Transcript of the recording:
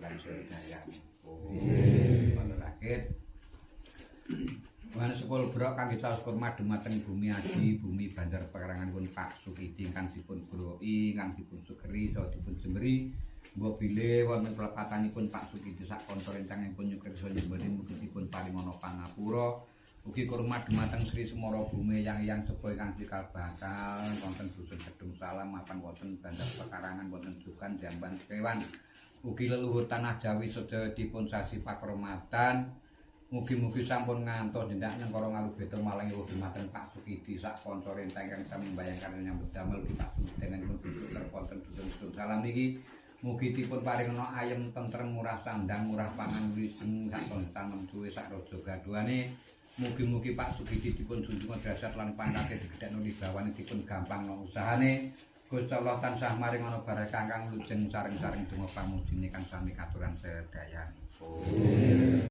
katuran sedaya. Wonten rakit. Wan sepul brok kangge saos kurma dumateng bumi aji, bumi Banjar Pekaranganipun Pak Sukidi ingkang dipun groi, ingkang dipun sugeri, saha dipun jemberi. Mbok bilih wonten kelepatanipun Pak Sukidi sak kanca rencangipun nyukersa jemberi mugi dipun paringana pangapura. Ugi kurma dumateng Sri Semara Bumi yang sepuh ingkang cikal bakal wonten dusun Gedung Salam mapan wonten Banjar Pekarangan wonten Jukan Jamban Kewan. Ugi leluhur tanah Jawi sedaya dipun sasi pakromatan. Mugi-mugi sampun ngantos nyendak nyengkara ngalubeta malang ewu dumateng Pak Sukidi sak kanca rentang ingkang sami mbayangkan nyambut damel ugi Pak Sukidi dengan pun wonten dusun Salam niki. Mugi dipun paringana ayem tentrem murah sandang murah pangan wiseng sak tanem suwe sak raja gaduhane. Mugi-mugi Pak Sukidi dipun junjung derajat lan pangkate digedhekno wibawane dipun gampangno usahane. Gusti Allah tansah maringana barokah kang lujeng sareng-sareng donga pamujine kang sami katuran sedayanipun.